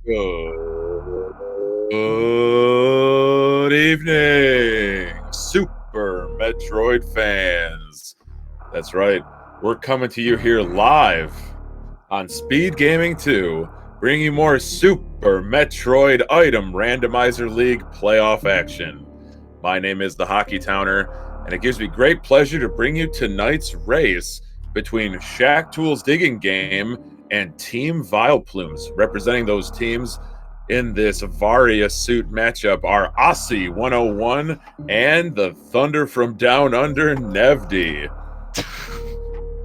Good evening, Super Metroid fans. That's right, we're coming to you here live on Speed Gaming 2, bringing you more Super Metroid Item Randomizer League playoff action. My name is the Hockey Towner, and it gives me great pleasure to bring you tonight's race between Shaktool's Digging Game and Team Vileplumes. Representing those teams in this Varia suit matchup are Aussie 101 and the Thunder from Down Under, Nevdi.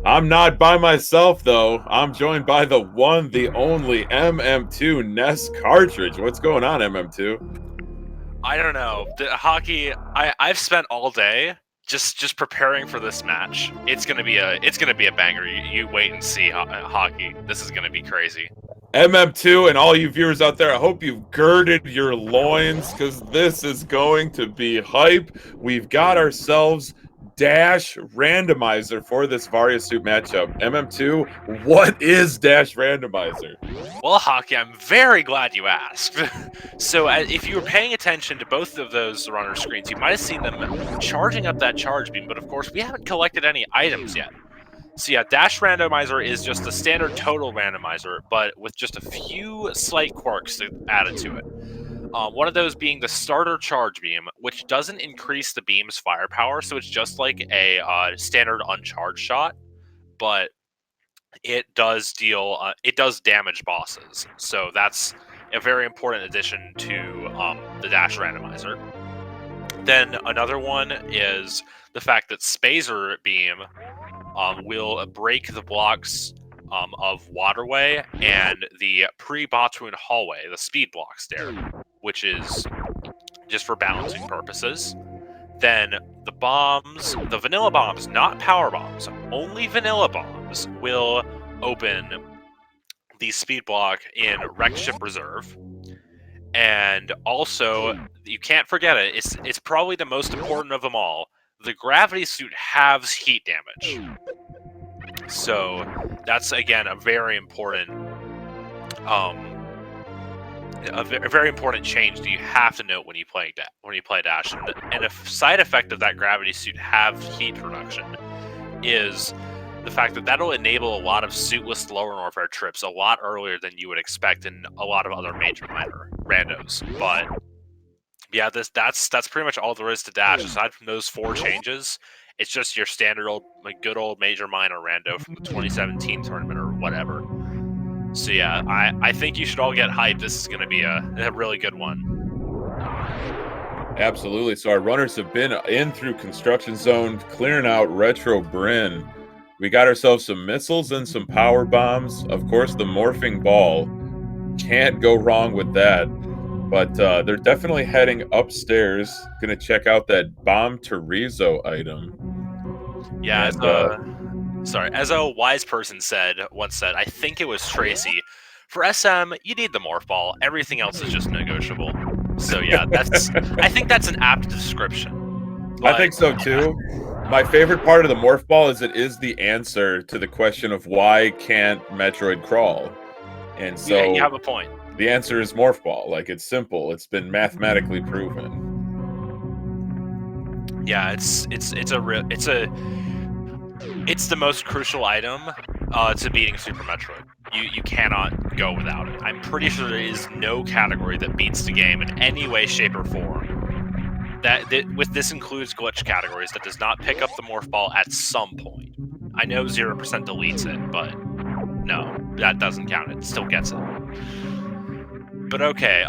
I'm not by myself, though. I'm joined by the one, the only MM2 Ness Cartridge. What's going on, MM2? I don't know. The hockey. I've spent all day just preparing for this match. It's gonna be a banger. You wait and see hockey. This is gonna be crazy. MM2 and all you viewers out there, I hope you've girded your loins because this is going to be hype. We've got ourselves Dash Randomizer for this Varia Suit matchup. MM2, what is Dash Randomizer? Well, hockey, I'm very glad you asked. So, if you were paying attention to both of those runner screens, you might have seen them charging up that charge beam, but of course, we haven't collected any items yet. So yeah, Dash Randomizer is just the standard total randomizer, but with just a few slight quirks added to it. One of those being the starter charge beam, which doesn't increase the beam's firepower, so it's just like a standard uncharged shot, but it does damage bosses. So that's a very important addition to the Dash Randomizer. Then another one is the fact that Spazer Beam will break the blocks of Waterway and the pre-Batuan Hallway, the speed blocks there, which is just for balancing purposes. Then the bombs, the vanilla bombs, not power bombs, only vanilla bombs, will open the speed block in Wreck Ship Reserve. And also, you can't forget it, it's probably the most important of them all. The gravity suit halves heat damage. So that's again a very important very important change that you have to note when you play Dash. And a side effect of that gravity suit halved heat production is the fact that that'll enable a lot of suitless lower Norfair trips a lot earlier than you would expect in a lot of other major minor randos. But yeah, that's pretty much all there is to Dash. Aside from those 4 changes, it's just your standard old, good old major minor rando from the 2017 tournament or whatever. So yeah, I think you should all get hyped. This is going to be a really good one. Absolutely. So our runners have been in through construction zone, clearing out Retro Bryn. We got ourselves some missiles and some power bombs. Of course, the morphing ball. Can't go wrong with that. But they're definitely heading upstairs. Gonna check out that Bomb Terizo item. Yeah, as a wise person once said, I think it was Tracy, for SM, you need the morph ball. Everything else is just negotiable. So yeah, I think that's an apt description. But I think so too. My favorite part of the morph ball is it is the answer to the question of why can't Metroid crawl? And so yeah, you have a point. The answer is morph ball. Like, it's simple. It's been mathematically proven. Yeah, it's the most crucial item to beating Super Metroid. You cannot go without it. I'm pretty sure there is no category that beats the game in any way, shape, or form. With this includes glitch categories that does not pick up the morph ball at some point. I know 0% deletes it, but no, that doesn't count. It still gets it. But okay,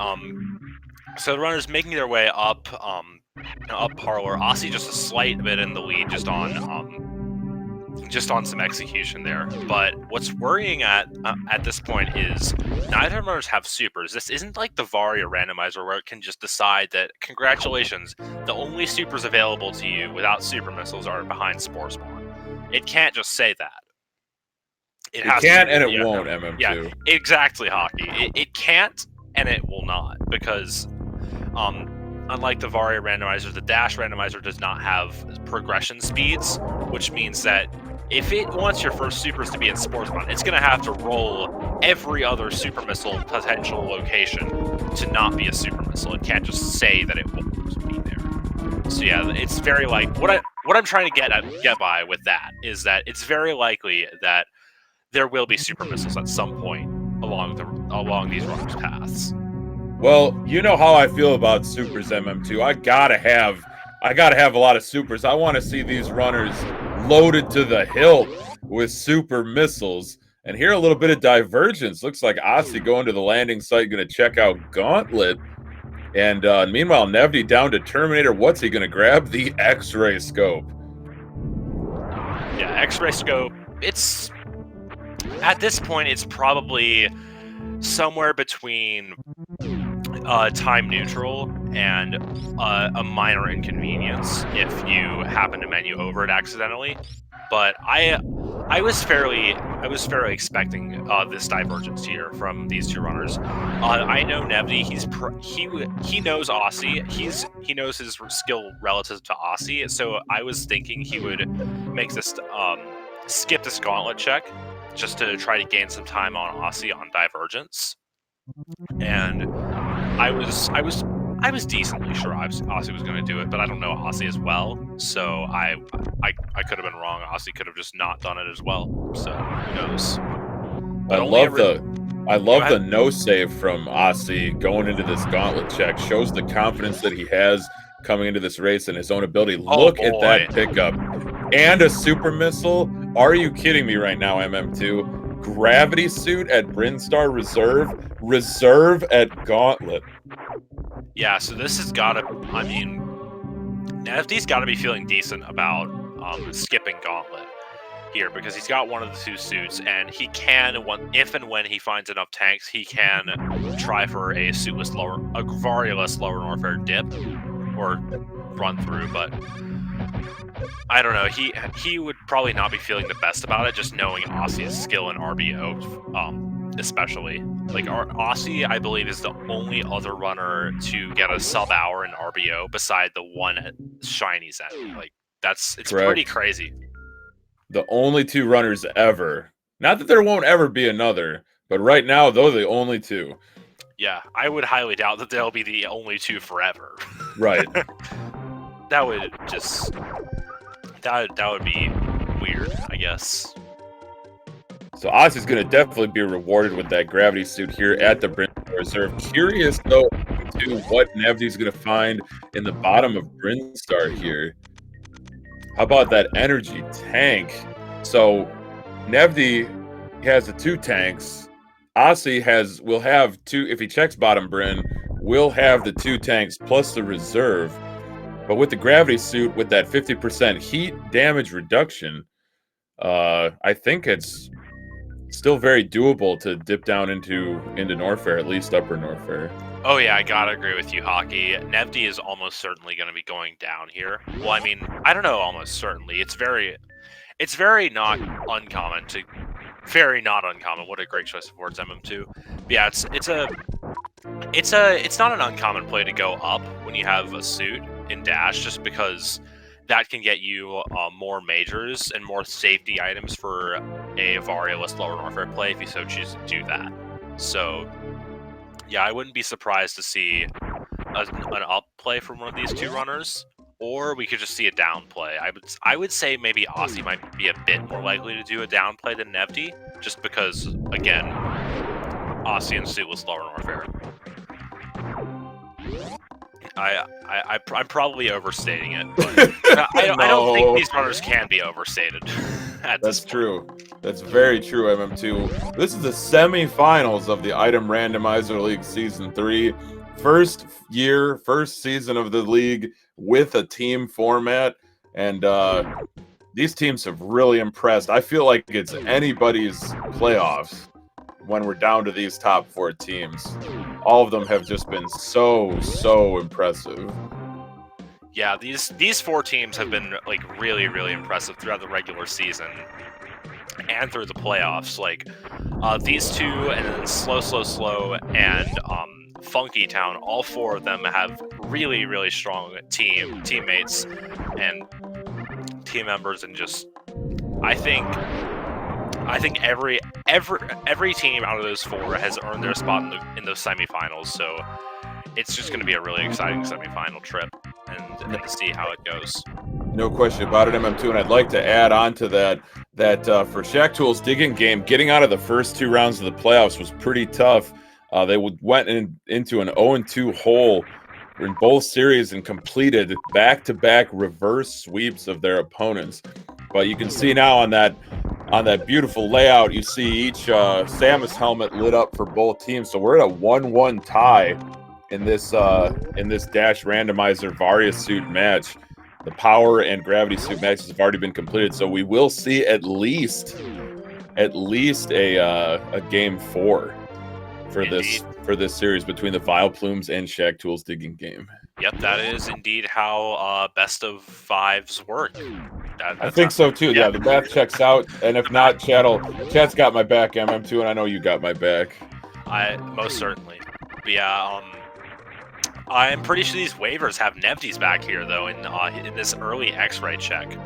so the runners making their way up parlor. Aussie just a slight bit in the lead, just on some execution there. But what's worrying at this point is neither runners have supers. This isn't like the Varia randomizer where it can just decide that, congratulations, the only supers available to you without super missiles are behind Spore Spawn. It can't just say that. It can't and it won't, MM2. Yeah, exactly, Hockey. It can't and it will not, because unlike the Varia randomizer, the Dash randomizer does not have progression speeds, which means that if it wants your first supers to be in Sportsman, it's going to have to roll every other super missile potential location to not be a super missile. It can't just say that it won't be there. So yeah, it's very like what I'm trying to get by with that is that it's very likely that there will be super missiles at some point along these runners' paths. Well, you know how I feel about supers, MM2. I gotta have a lot of supers. I want to see these runners loaded to the hilt with super missiles. And here a little bit of divergence. Looks like Aussie going to the landing site, going to check out Gauntlet. And meanwhile, Nevdi down to Terminator. What's he going to grab? The X-ray scope. Yeah, X-ray scope. It's at this point, it's probably somewhere between time neutral and a minor inconvenience if you happen to menu over it accidentally. But I was fairly expecting this divergence here from these two runners. I know Nevdi. He knows Aussie. He knows his skill relative to Aussie. So I was thinking he would make this skip this gauntlet check just to try to gain some time on Aussie on divergence. And I was decently sure Aussie was going to do it, but I don't know Aussie as well, so I could have been wrong. Aussie could have just not done it as well, so who knows? But I love the no save from Aussie going into this gauntlet check. Shows the confidence that he has coming into this race and his own ability. Look at that pickup and a super missile. Are you kidding me right now, MM2? Gravity suit at Brinstar reserve at Gauntlet. Yeah, so this has got to, I mean, Nevdi's got to be feeling decent about skipping Gauntlet here because he's got one of the two suits, and he can, if and when he finds enough tanks, he can try for a varioless lower Norfair dip or run through, but I don't know. He would probably not be feeling the best about it, just knowing Aussie's skill in RBO, especially. Like, Aussie, I believe, is the only other runner to get a sub-hour in RBO beside the one at Shiny Zen. Like, it's Correct. Pretty crazy. The only two runners ever. Not that there won't ever be another, but right now, those are the only two. Yeah, I would highly doubt that they'll be the only two forever. Right. That would just... That would be weird, I guess. So Aussie's going to definitely be rewarded with that gravity suit here at the Brinstar Reserve. Curious, though, to what Nevdi's going to find in the bottom of Brinstar here. How about that energy tank? So Nevdi has the two tanks. Aussie will have two, if he checks bottom Bryn, will have the two tanks plus the reserve. But with the gravity suit, with that 50% heat damage reduction, I think it's still very doable to dip down into Norfair, at least upper Norfair. Oh yeah, I gotta agree with you, Hockey. Nevdi is almost certainly going to be going down here. Well, I mean, I don't know, almost certainly. It's very not uncommon to... Very not uncommon. What a great choice of words, MM2. But yeah, it's not an uncommon play to go up when you have a suit in dash, just because that can get you more majors and more safety items for a varioless lower Norfair play if you so choose to do that. So yeah, I wouldn't be surprised to see an up play from one of these two runners, or we could just see a down play. I would say maybe Aussie might be a bit more likely to do a down play than Nevdi, just because, again, Aussie and suitless lower Norfair. I'm probably overstating it, but I don't think these runners can be overstated. That's true. That's very true, MM2. This is the semifinals of the Item Randomizer League Season 3. First season of the league with a team format, and these teams have really impressed. I feel like it's anybody's playoffs when we're down to these top four teams. All of them have just been so impressive. Yeah, these four teams have been like really impressive throughout the regular season and through the playoffs. Like these two, and then slow, and Funky Town. All four of them have really strong teammates and team members, and just I think every team out of those 4 has earned their spot in those semifinals. So it's just going to be a really exciting semifinal trip, and to see how it goes. No question about it, MM2, and I'd like to add on to that for Shaktool's digging game, getting out of the first 2 rounds of the playoffs was pretty tough. They went into an 0-2 hole in both series and completed back-to-back reverse sweeps of their opponents. But you can see now on that beautiful layout, you see each Samus helmet lit up for both teams. So we're at a 1-1 tie in this Dash Randomizer Varia suit match. The power and gravity suit matches have already been completed, so we will see at least a game 4 for this series between the Vileplumes and Shaktool's digging game. Yep, that is indeed how best of 5s work. I think so too. Yeah, the math checks out, and if not, chat's got my back, MM2, and I know you got my back. I most certainly. But yeah, I'm pretty sure these waivers have Nevdy's back here though in this early X-ray check.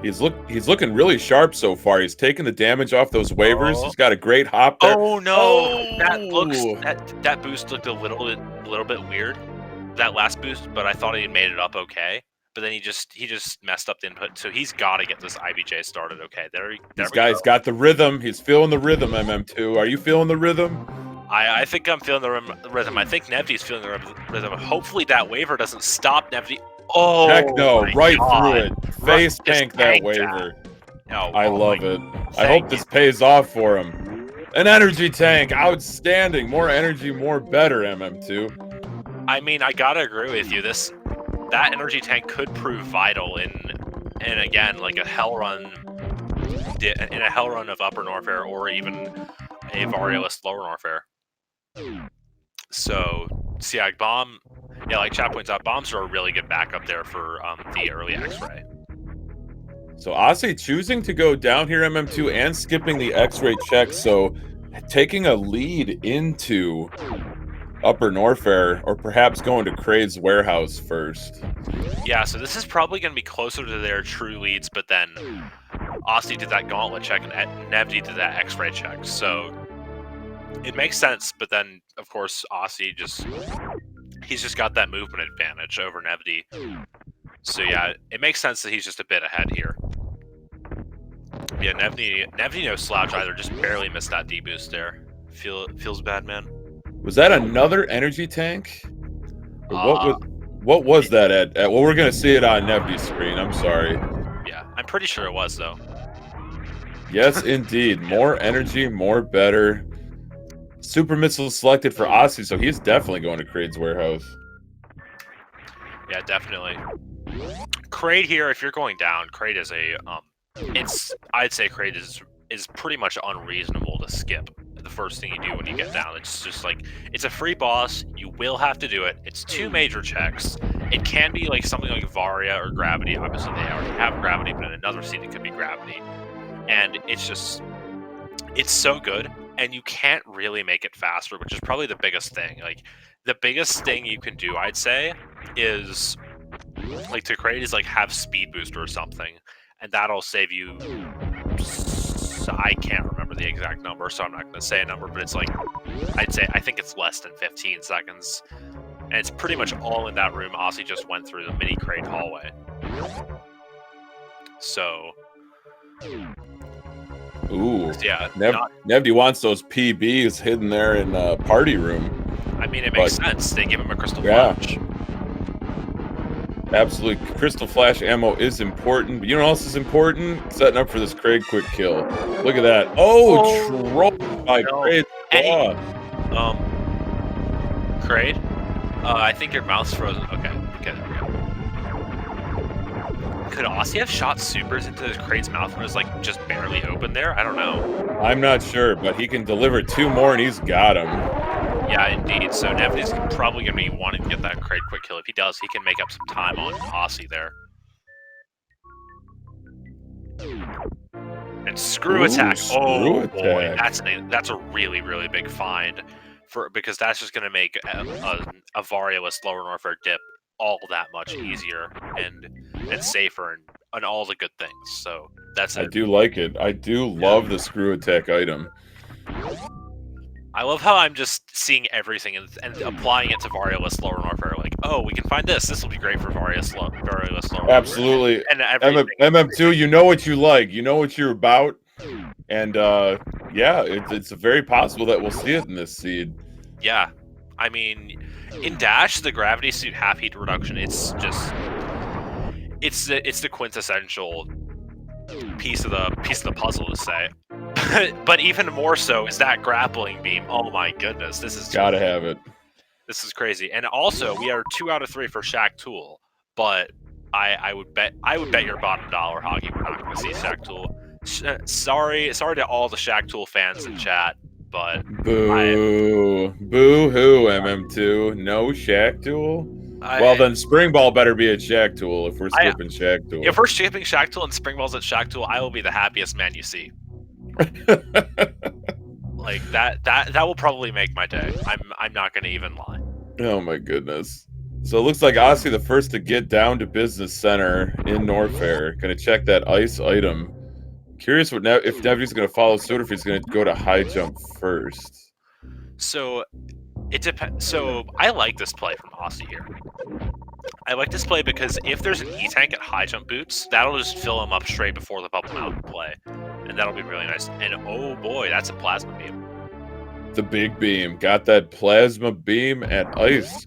He's looking really sharp so far. He's taking the damage off those waivers. He's got a great hop there. Oh no! That boost looked a little bit weird. That last boost, but I thought he made it up okay. But then he just messed up the input, so he's got to get this IBJ started. Okay, this guy's got the rhythm. He's feeling the rhythm. MM2, are you feeling the rhythm? I think I'm feeling the rhythm. I think Nevdy's feeling the rhythm. Hopefully that waiver doesn't stop Nevdy. Oh, heck no! Right God. Through it. Face tank that waiver. No, I love it. I hope this pays off for him. An energy tank, outstanding. More energy, more better. MM2. I mean, I gotta agree with you. That energy tank could prove vital in again like a hell run of Upper Norfair or even a Variolist Lower Norfair. So yeah, bomb. Yeah, like chat points out, bombs are a really good backup there for the early X-ray. So Aussie choosing to go down here, MM2, and skipping the X-ray check, so taking a lead into Upper Norfair, or perhaps going to Kraid's warehouse first. Yeah, so this is probably going to be closer to their true leads, but then Aussie did that gauntlet check and Nevdy did that X-ray check, so it makes sense. But then, of course, Aussie he's just got that movement advantage over Nevdy. So yeah, it makes sense that he's just a bit ahead here. Yeah, Nevdy no slouch either, just barely missed that D-boost there. Feels bad, man. Was that another energy tank? What was that at? Well, we're gonna see it on Nevdy's screen. I'm sorry. Yeah, I'm pretty sure it was though. Yes, indeed. More energy, more better. Super missile selected for Aussie, so he's definitely going to Kraid's warehouse. Yeah, definitely. Kraid here, if you're going down, Kraid is a I'd say Kraid is pretty much unreasonable to skip. The first thing you do when you get down, it's just like, it's a free boss, you will have to do it. It's 2 major checks. It can be like something like Varia or Gravity. Obviously they already have Gravity, but in another seed it could be Gravity. And it's so good, and you can't really make it faster, which is probably the biggest thing. Like, the biggest thing you can do, I'd say, is like to create is like have speed booster or something, and that'll save you. I can't remember the exact number, so I'm not going to say a number, but it's like, I think it's less than 15 seconds, and it's pretty much all in that room. Aussie just went through the mini Kraid hallway. So, ooh, yeah, Nevdy wants those PBs hidden there in the party room. I mean, it makes sense. They give him a crystal flash. Absolutely. Crystal Flash ammo is important. But you know what else is important? Setting up for this Kraid quick kill. Look at that. Oh, troll by Kraid. Kraid? I think your mouth's frozen. Okay, there we go. Could Aussie have shot supers into Kraid's mouth when it was like just barely open there? I don't know. I'm not sure, but he can deliver 2 more and he's got him. Yeah, indeed. So Nevdy's probably going to be wanting to get that Kraid quick kill. If he does, he can make up some time on Aussie there. And screw attack. Oh boy, that's a really, really big find because that's just going to make a Variolist Lower Norfair dip all that much easier and safer and all the good things. So that's I it. do like it. I do love the screw attack item. I love how I'm just seeing everything and applying it to Variolous Lower Norfair. Like, oh, we can find this. This will be great for Variolous Lower Norfair. Absolutely. And everything. MM2, you know what you like. You know what you're about. And yeah, it's very possible that we'll see it in this seed. Yeah. I mean, in Dash, the gravity suit half heat reduction, it's just it's the quintessential piece of the puzzle to say. But even more so is that grappling beam. Oh my goodness, this is Gotta have it. This is crazy. And also, we are 2 out of 3 for Shaktool, but I would bet your bottom dollar, Hockey, we're not going to see Shaktool. Sorry to all the Shaktool fans in chat, but boo hoo, MM2. No Shaktool. Well, then Spring Ball better be at Shaktool if we're skipping Shaktool. If we're skipping Shaktool and Spring Ball's at Shaktool, I will be the happiest man you see. Like that will probably make my day. I'm not gonna even lie. Oh my goodness. So it looks like Aussie the first to get down to Business Center in Norfair. Gonna check that ice item. Curious if Nevity's gonna follow suit or if he's gonna go to high jump first. So it depends. So I like this play from Aussie here. I like this play because if there's an E-Tank at high jump boots, that'll just fill him up straight before the Bubble Mountain play. And that'll be really nice. And oh boy, that's a Plasma Beam. The big beam. Got that Plasma Beam at ice.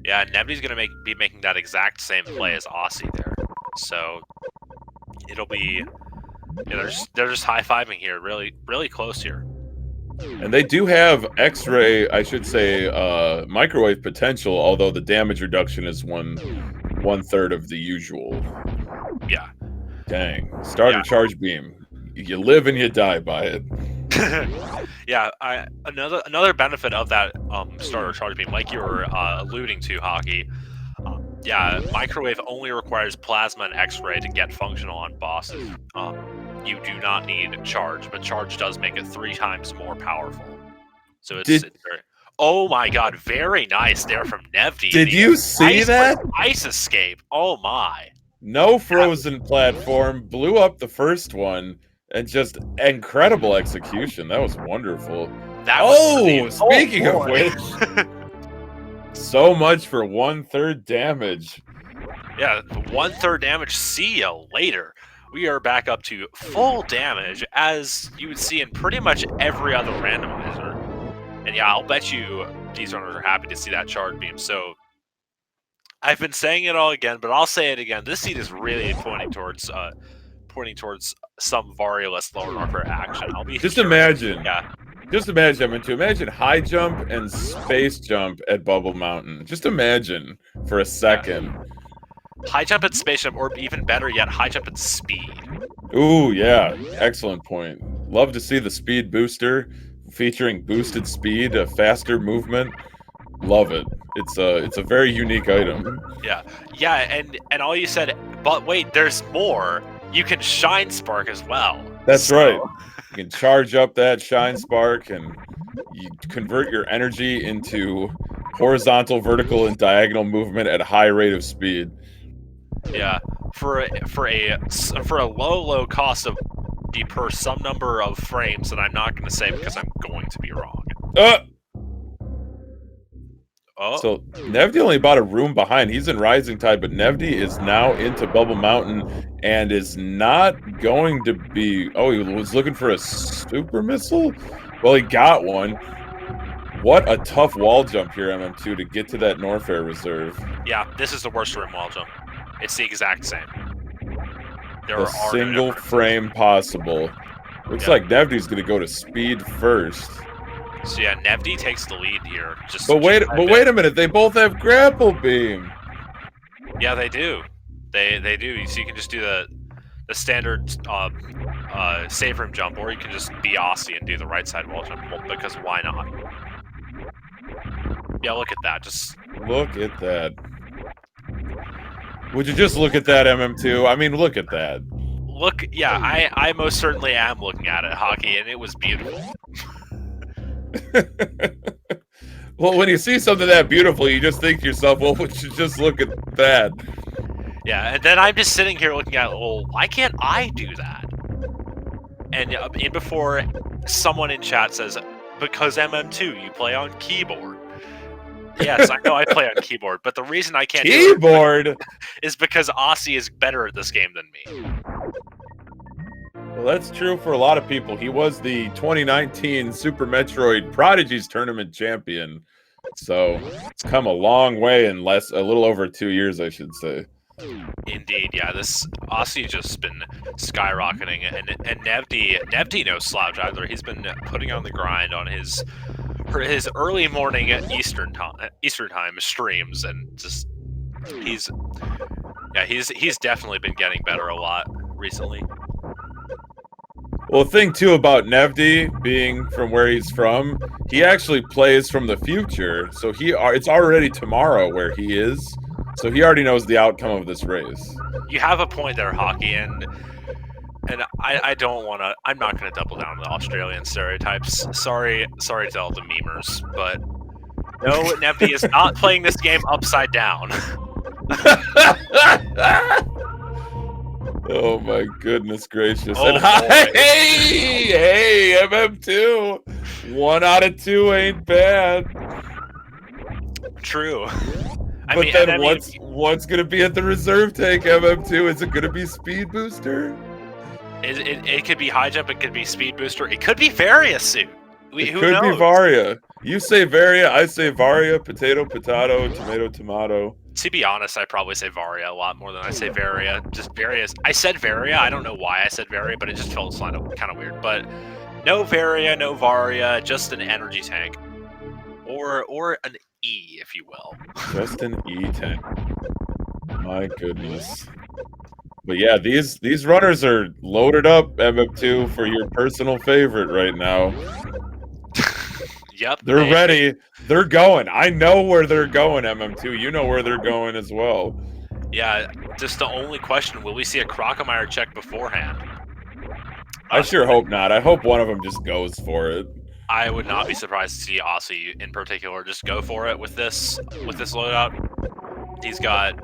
Yeah, Nevity's going to be making that exact same play as Aussie there. So it'll be... Yeah, they're just high-fiving here, really, really close here. And they do have X-ray, I should say, microwave potential, although the damage reduction is one third of the usual. Yeah. Dang. Starter charge beam. You live and you die by it. Yeah, another benefit of that starter charge beam, like you were alluding to, Hockey. Yeah, microwave only requires plasma and X-ray to get functional on bosses. You do not need charge, but charge does make it 3 times more powerful. So it's very... Oh my god, very nice there from Nevdi. Did you see that? Ice escape. Oh my. No frozen platform, blew up the first one, and just incredible execution. That was wonderful. That was speaking of which, so much for 1/3 damage. Yeah, 1/3 damage. See ya later. We are back up to full damage, as you would see in pretty much every other randomizer. And yeah, I'll bet you these runners are happy to see that charge beam. So I've been saying it all again, but I'll say it again. This seed is really pointing towards some Variolous Lower Norfair action. I'll be just imagine. Yeah. Just imagine, imagine high jump and space jump at Bubble Mountain. Just imagine for a second. Yeah. High jump and space jump, or even better yet, high jump and speed. Ooh, yeah. Excellent point. Love to see the speed booster featuring boosted speed, a faster movement. Love it. It's a very unique item. Yeah. Yeah, and all you said, but wait, there's more. You can Shine Spark as well. That's right. You can charge up that Shine Spark and you convert your energy into horizontal, vertical, and diagonal movement at a high rate of speed. Yeah, for a low cost of per some number of frames that I'm not going to say because I'm going to be wrong. So Nevdi only bought a room behind. He's in Rising Tide, but Nevdi is now into Bubble Mountain and is not going to be... Oh, he was looking for a super missile? Well, he got one. What a tough wall jump here, MM2, to get to that Norfair reserve. Yeah, this is the worst room wall jump. It's the exact same. The single frame possible. Looks like Nevdi's going to go to speed first. So yeah, Nevdi takes the lead here. But wait a minute, they both have grapple beam. Yeah, they do. They do. So you can just do the standard save room jump, or you can just be Aussie and do the right side wall jump, because why not? Yeah, look at that. Just look at that. Would you just look at that, MM2? I mean, look at that. Look, yeah, I most certainly am looking at it, Hockey, and it was beautiful. Well, when you see something that beautiful, you just think to yourself, well, would you just look at that? Yeah, and then I'm just sitting here looking at, well, why can't I do that? And in before someone in chat says, because MM2, you play on keyboard. Yes, I know I play on keyboard, but the reason I can't do Keyboard? is because Aussie is better at this game than me. Well, that's true for a lot of people. He was the 2019 Super Metroid Prodigies Tournament champion. So it's come a long way in a little over 2 years, I should say. Indeed, yeah. This Aussie just been skyrocketing, and Nevdi no slouch either. He's been putting on the grind on his early morning Eastern time streams, and just he's definitely been getting better a lot recently. Well, the thing too about Nevdi being from where he's from, he actually plays from the future. So it's already tomorrow where he is. So he already knows the outcome of this race. You have a point there, Hockey, and I don't want to. I'm not going to double down on the Australian stereotypes. Sorry to all the memers, but no, Nevdi is not playing this game upside down. Oh my goodness gracious! Oh, and hey, MM2, 1 out of 2 ain't bad. True. But then what's gonna be at the reserve tank, MM2? Is it gonna be speed booster? It could be high jump. It could be speed booster. It could be Varia suit. It could be Varia. You say Varia, I say Varia. Potato, tomato, tomato. To be honest, I probably say Varia a lot more than I say Varia. Just Varia. I said Varia. I don't know why I said Varia, but it just felt kind of weird. But no Varia, no Varia, just an energy tank, or an E, if you will. Just an E tank. My goodness. But yeah, these runners are loaded up, MM2, for your personal favorite right now. Yep. They're ready. They're going. I know where they're going, MM2. You know where they're going as well. Yeah, just the only question, will we see a Crocomire check beforehand? I sure hope not. I hope one of them just goes for it. I would not be surprised to see Aussie in particular just go for it with this loadout.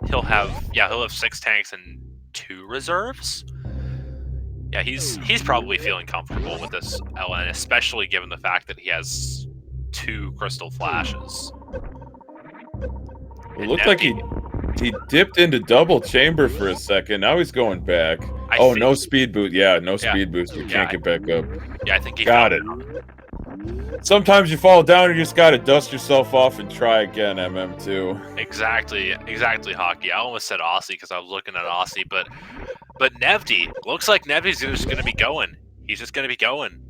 He'll have 6 tanks and 2 reserves. Yeah, he's probably feeling comfortable with this LN, especially given the fact that he has 2 crystal flashes. It looked like he dipped into double chamber for a second. Now he's going back. No speed boost. Yeah, no speed boost. You can't get back up. Yeah, I think he got it. Sometimes you fall down and you just gotta dust yourself off and try again, MM2. Exactly, Hockey. I almost said Aussie because I was looking at Aussie, but Nevdi, looks like Nevdi's just going to be going. He's just going to be going.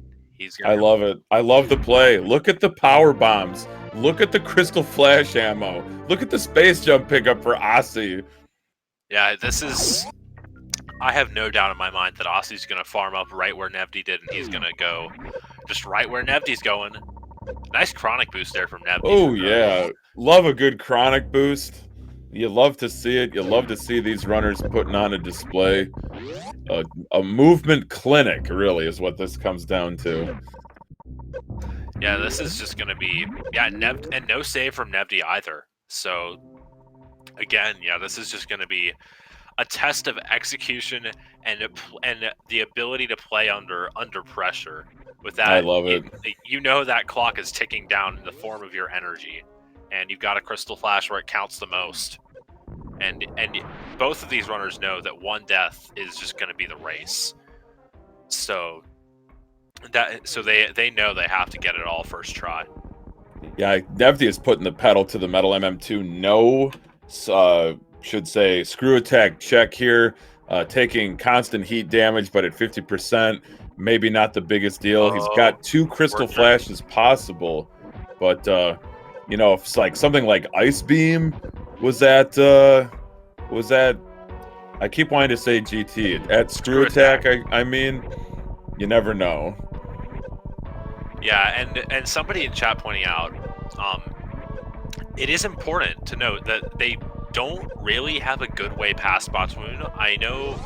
I love it. I love the play. Look at the power bombs. Look at the crystal flash ammo. Look at the space jump pickup for Aussie. Yeah, I have no doubt in my mind that Aussie's going to farm up right where Nevdi did, and he's going to go just right where Nevdi's going. Nice chronic boost there from Nevdi. Oh, yeah. Love a good chronic boost. You love to see it. You love to see these runners putting on a display. A movement clinic, really, is what this comes down to. Yeah, this is just going to be... Yeah, and no save from Nevdi either. So, again, yeah, this is just going to be a test of execution and the ability to play under pressure. With that, I love it. You know that clock is ticking down in the form of your energy. And you've got a crystal flash where it counts the most. And both of these runners know that one death is just going to be the race. So they know they have to get it all first try. Yeah, Nevdi is putting the pedal to the metal. MM2 no should say screw attack check here, taking constant heat damage but at 50%, maybe not the biggest deal. He's got 2 crystal flashes possible, but you know, if it's like something like Ice Beam was that I keep wanting to say GT at screw attack. I mean, you never know. Yeah, and somebody in chat pointing out, it is important to note that they don't really have a good way past Box Moon. I know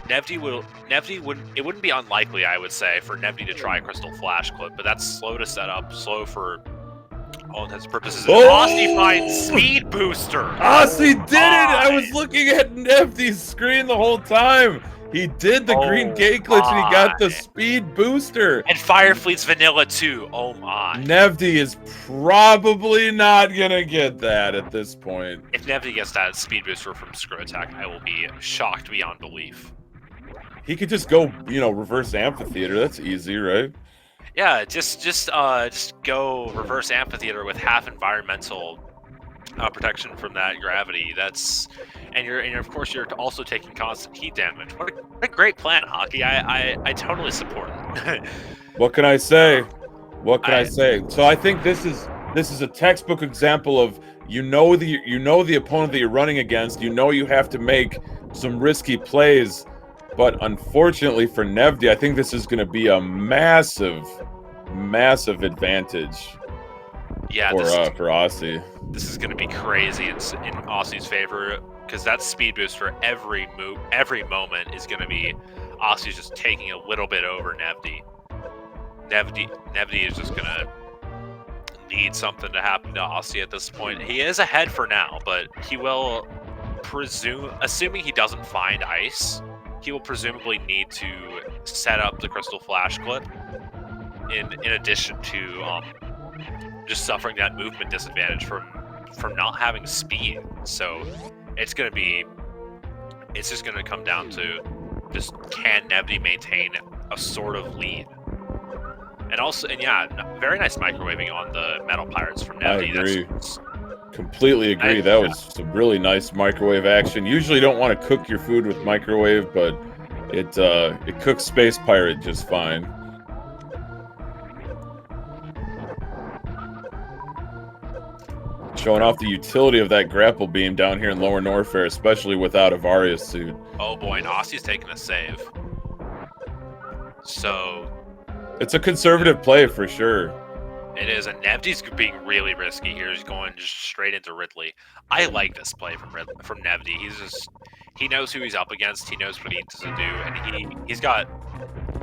it wouldn't be unlikely, I would say, for Nevdi to try a Crystal Flash clip, but that's slow to set up, slow for all intents and purposes, Oh! Aussie finds speed booster. Aussie did it! I my. was looking at Nefty's screen the whole time. He did the green gate glitch and he got the speed booster. And Firefleet's vanilla too. Oh my. Nevdy is probably not gonna get that at this point. If Nevdy gets that speed booster from Screw Attack, I will be shocked beyond belief. He could just go, you know, reverse amphitheater. That's easy, right? Yeah, just go reverse amphitheater with half environmental protection from that gravity. And of course you're also taking constant heat damage. What a great plan, Hockey. I totally support it. What can I say? What can I say? So I think this is a textbook example of you know the opponent that you're running against. You know you have to make some risky plays, but unfortunately for Nevdy, I think this is going to be a massive advantage. Yeah, for Aussie. This is going to be crazy in Aussie's favor, because that speed boost for every moment is going to be Aussie's just taking a little bit over Nevdy. Nevdy is just going to need something to happen to Aussie at this point. He is ahead for now, but he will assuming he doesn't find ice, he will presumably need to set up the Crystal Flash clip in addition to just suffering that movement disadvantage from not having speed. So it's just gonna come down to just can Nevdy maintain a sort of lead. And yeah, very nice microwaving on the Metal Pirates from Nevdy. I agree. Completely agree. That was some really nice microwave action. Usually don't want to cook your food with microwave, but it cooks Space Pirate just fine. Showing off the utility of that grapple beam down here in Lower Norfair, especially without a Varius suit. Oh boy, and Aussie's taking a save. So it's a conservative play for sure. It is, and Nevdy's being really risky here. He's going just straight into Ridley. I like this play from Nevdy. He knows who he's up against. He knows what he needs to do, and he's got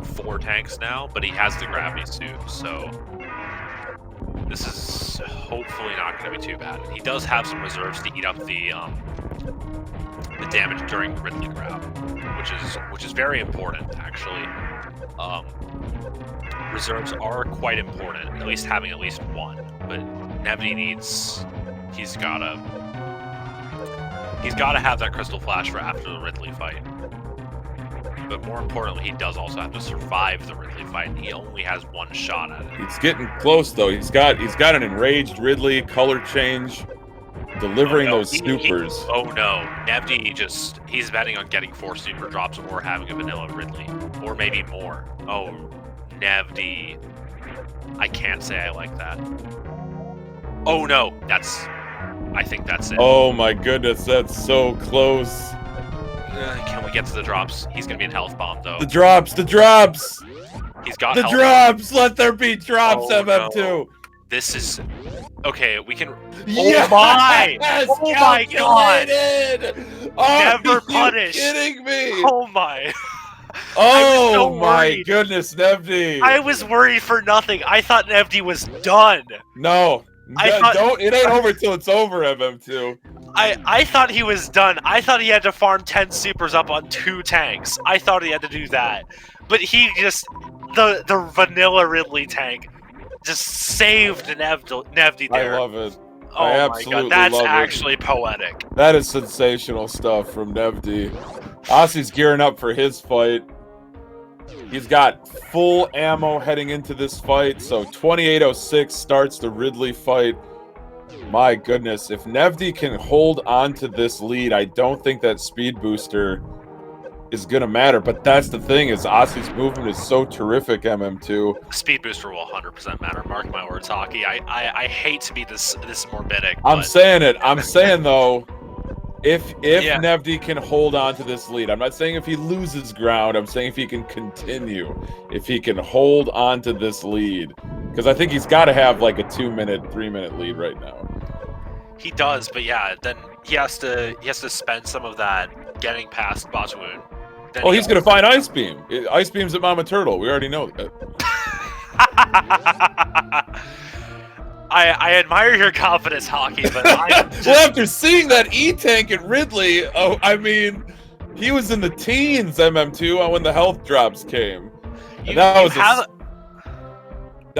4 tanks now, but he has the gravity suit, so this is hopefully not going to be too bad. He does have some reserves to eat up the damage during the Ridley grab, which is very important actually. Reserves are quite important, at least having at least one. But Nevdy he's gotta have that Crystal Flash for after the Ridley fight. But more importantly, he does also have to survive the Ridley fight, and he only has 1 shot at it. He's getting close though. He's got an enraged Ridley, color change, delivering those supers. Oh no, Nevdy he's betting on getting 4 super drops or having a vanilla Ridley, or maybe more. Oh, Nevdy. I can't say I like that. Oh no, I think that's it. Oh my goodness, that's so close. Can we get to the drops? He's gonna be in health bomb though. The drops! He's got the drops! Let there be drops, MM2! No. This is okay, we can Yes! Oh my! Oh my god! Never punished! Are you kidding me? Oh my! Oh my goodness, Nevdy! I was worried for nothing. I thought Nevdy was done. No. It ain't over till it's over, MM2. I thought he was done. I thought he had to farm 10 supers up on 2 tanks. I thought he had to do that. But he just the vanilla Ridley tank just saved Nevdy there. I love it. Oh I my absolutely god, that's love actually poetic. That is sensational stuff from Nevdy. Aussie's gearing up for his fight. He's got full ammo heading into this fight, so 2806 starts the Ridley fight. My goodness, if Nevdy can hold on to this lead, I don't think that speed booster is going to matter. But that's the thing, is Aussie's movement is so terrific, MM2. Speed booster will 100% matter, mark my words, Hockey. I hate to be this morbidic. I'm saying it. I'm saying, though, if Nevdy can hold on to this lead, I'm not saying if he loses ground, I'm saying if he can continue, if he can hold on to this lead, because I think he's got to have like a 2-minute, 3-minute lead right now. He does, but yeah, then he has to spend some of that getting past Batoon. Oh, he's gonna find Ice Beam. Ice Beam's at Mama Turtle. We already know that. I admire your confidence, Hockey, but I'm just... Well, after seeing that E-Tank at Ridley, oh, I mean, he was in the teens, MM2, when the health drops came. And that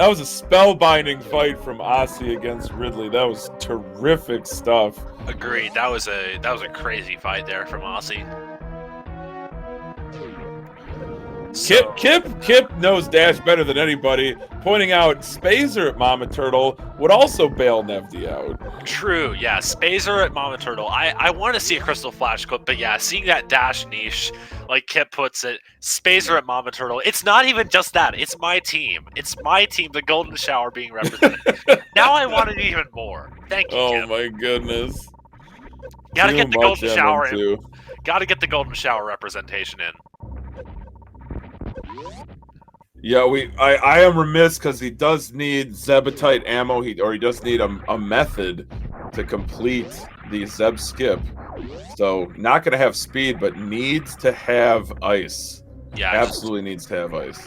was a spellbinding fight from Aussie against Ridley. That was terrific stuff. Agreed. That was a crazy fight there from Aussie. So, Kip knows Dash better than anybody, pointing out Spazer at Mama Turtle would also bail Nevdi out. True, yeah. Spazer at Mama Turtle. I want to see a Crystal Flash clip, but yeah, seeing that Dash niche, like Kip puts it, Spazer at Mama Turtle. It's not even just that. It's my team. It's my team, the Golden Shower, being represented. Now I want it even more. Thank you, Oh Kip. my goodness. Gotta get the Golden Shower in. Gotta get the Golden Shower representation in. Yeah, I am remiss because he does need Zebitite ammo, he does need a method to complete the Zeb skip. So not gonna have speed, but needs to have ice. Yeah, absolutely needs to have ice.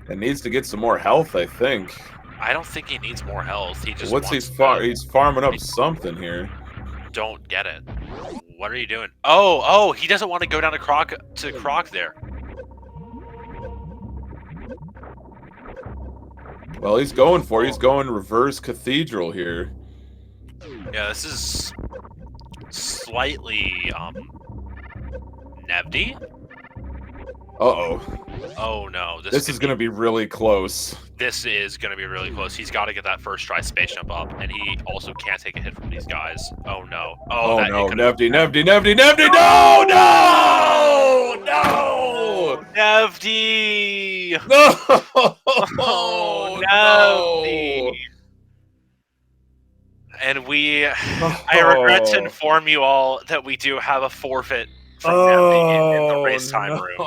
And needs to get some more health, I think. I don't think he needs more health. He just he's farming up something here. Don't get it. What are you doing? Oh, he doesn't want to go down to Croc there. Well, he's going reverse Cathedral here. Yeah, this is slightly Nevdi? Uh-oh. Oh no, this is gonna be really close. This is gonna be really close. He's gotta get that first try space jump up, and he also can't take a hit from these guys. Oh no. Oh no, Nevdi! No! Nevdi! No! Oh, Nevdi! And I regret to inform you all that we do have a forfeit from Nevdi in the race time room.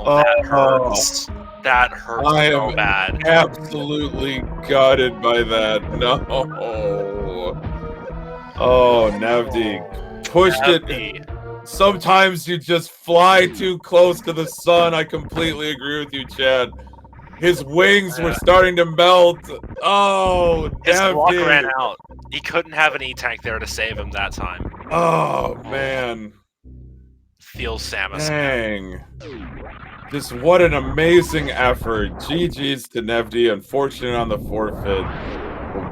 That hurts. That hurts so bad. Absolutely gutted by that. No. Oh, Nevdi. Pushed it. Sometimes you just fly too close to the sun. I completely agree with you, Chad. His wings were starting to melt. Oh, his luck ran out. He couldn't have an E-Tank there to save him that time. Oh, man. Feels Samus. Dang. Just what an amazing effort. GG's to Nevdi. Unfortunate on the forfeit.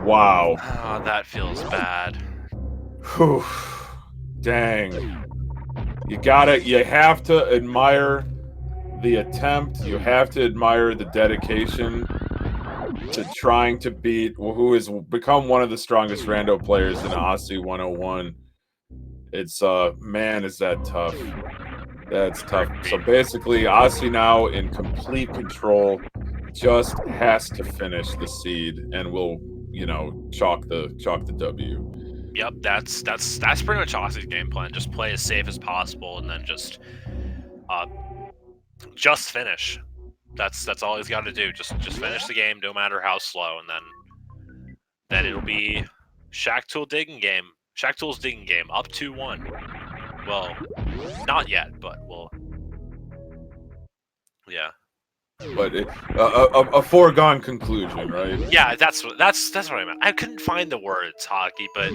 Wow. Oh, that feels bad. Whew. Dang. You have to admire the attempt. You have to admire the dedication to trying to beat who has become one of the strongest rando players in Aussie 101. It's man, is that tough. That's tough. So basically Aussie now in complete control, just has to finish the seed and will, chalk the W. Yep, that's pretty much Aussie's game plan. Just play as safe as possible and then just finish. That's all he's got to do. Just finish the game, no matter how slow, and then it'll be Shaktool's digging game up 2-1. Well, not yet, but we'll. Yeah. But a foregone conclusion, right? Yeah, that's what I meant. I couldn't find the words, Hockey, but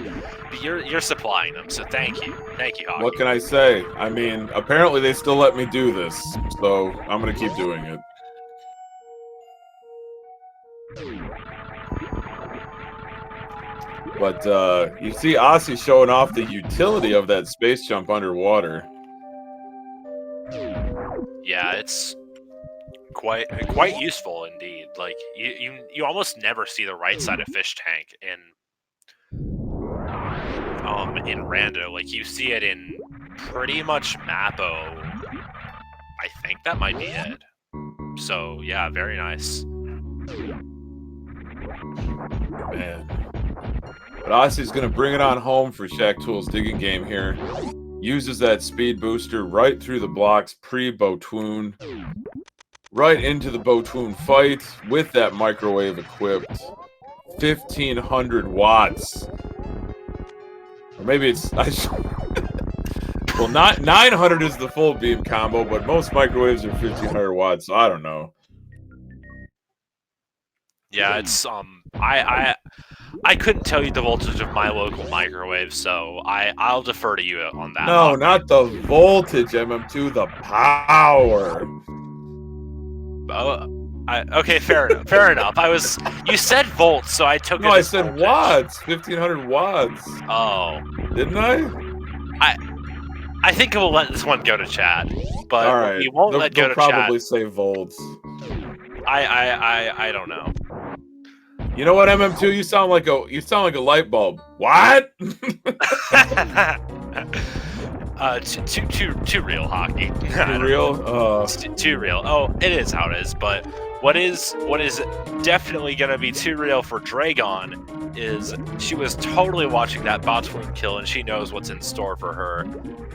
you're supplying them, so thank you, Hockey. What can I say? I mean, apparently they still let me do this, so I'm gonna keep doing it. But you see Aussie showing off the utility of that space jump underwater. Yeah, it's quite useful indeed. Like you almost never see the right side of Fish Tank in Rando. Like you see it in pretty much Mappo. I think that might be it. So yeah, very nice. Man. But Aussie's gonna bring it on home for Shaktool's digging game here. Uses that speed booster right through the blocks pre-Botwoon. Right into the Botwoon fight with that microwave equipped. 1,500 watts. Or maybe it's... well, not 900 is the full beam combo, but most microwaves are 1,500 watts, so I don't know. Yeah, it's I couldn't tell you the voltage of my local microwave, so I'll defer to you on that. No, Hockey. not the voltage, MM2, the power. Okay, fair enough. Fair enough. You said volts, so I took No, it I as said voltage. watts, 1500 watts. Oh, Didn't I? I think we'll let this one go to chat, but All what right. we won't let go They'll to chat. probably say volts. I don't know. You know what, MM2? You sound like a light bulb. What? Too real hockey. I Too don't real? know. It's too real. Oh, it is how it is. But what is definitely gonna be too real for Dragon is she was totally watching that botwing kill, and she knows what's in store for her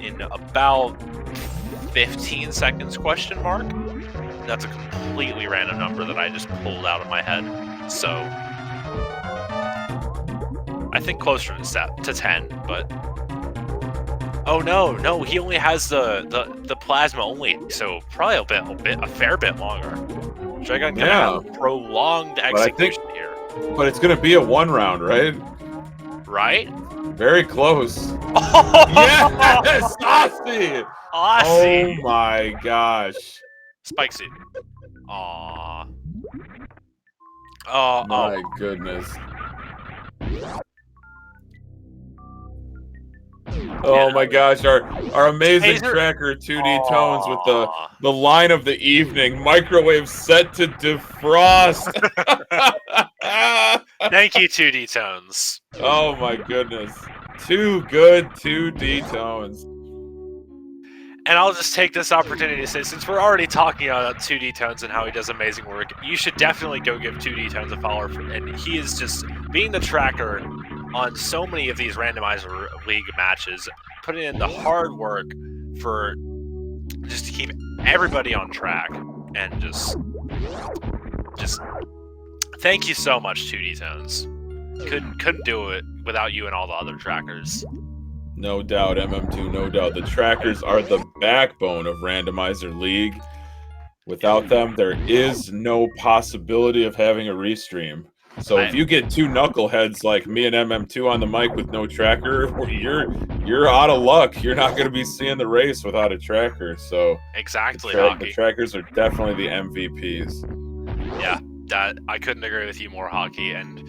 in about 15 seconds? Question mark. That's a completely random number that I just pulled out of my head. So I think closer to 10, but. Oh no, he only has the plasma only, so probably a fair bit longer. Dragon gonna have a prolonged execution here. But it's gonna be a 1 round, right? Right? Very close. Oh! Yes, Aussie! Aussie! Oh my gosh. Spike seed. Aww. Oh, My goodness. Oh my gosh, our amazing Taser. tracker 2D tones with the line of the evening. Microwave set to defrost. Thank you, 2D tones. Oh my goodness. Too good 2D tones. And I'll just take this opportunity to say, since we're already talking about 2D Tones and how he does amazing work, you should definitely go give 2D Tones a follow. And he is just being the tracker on so many of these Randomizer League matches, putting in the hard work for just to keep everybody on track. And just thank you so much, 2D Tones. Couldn't do it without you and all the other trackers. No doubt, MM2, no doubt. The trackers are the backbone of Randomizer League. Without them, there is no possibility of having a restream. So if you get two knuckleheads like me and MM2 on the mic with no tracker, you're out of luck. You're not going to be seeing the race without a tracker. So exactly, the trackers are definitely the MVPs. Yeah, that I couldn't agree with you more, Hockey. And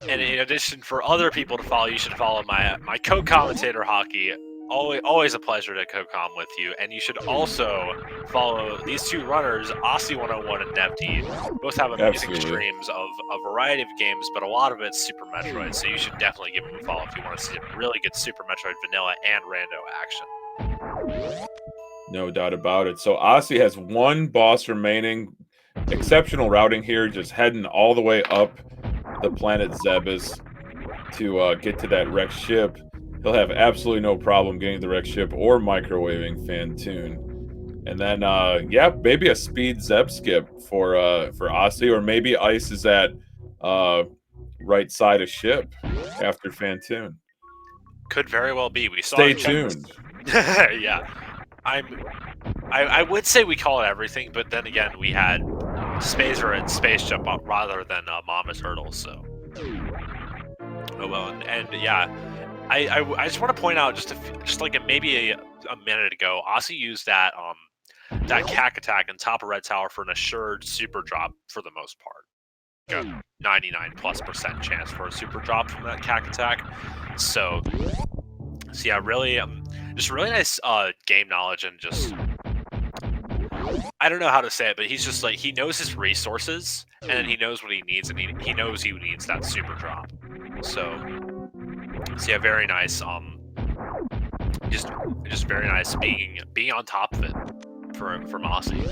in addition, for other people to follow, you should follow my co-commentator, Hockey. Always a pleasure to co-com with you. And you should also follow these two runners, Aussie 101 and Nevd. Both have amazing streams of a variety of games, but a lot of it's Super Metroid. So you should definitely give them a follow if you want to see really good Super Metroid vanilla and rando action. No doubt about it. So Aussie has one boss remaining. Exceptional routing here, just heading all the way up the planet Zebes to get to that wrecked ship. He'll have absolutely no problem getting the wrecked ship or microwaving Fantoon. And then, yeah, maybe a speed Zeb skip for Aussie, or maybe Ice is at right side of ship after Fantoon. Could very well be. We saw. Stay tuned. Yeah, I would say we call it everything, but then again, we had Spazer and Space Jump up rather than Mama Turtle. So, oh well, and yeah. I just want to point out just like maybe a minute ago, Aussie used that cack attack on top of Red Tower for an assured super drop for the most part. 99+% chance for a super drop from that cack attack. So yeah, really just really nice game knowledge, and just I don't know how to say it, but he's just like, he knows his resources and then he knows what he needs, and he knows he needs that super drop. So yeah, very nice. Just very nice being on top of it from Aussie.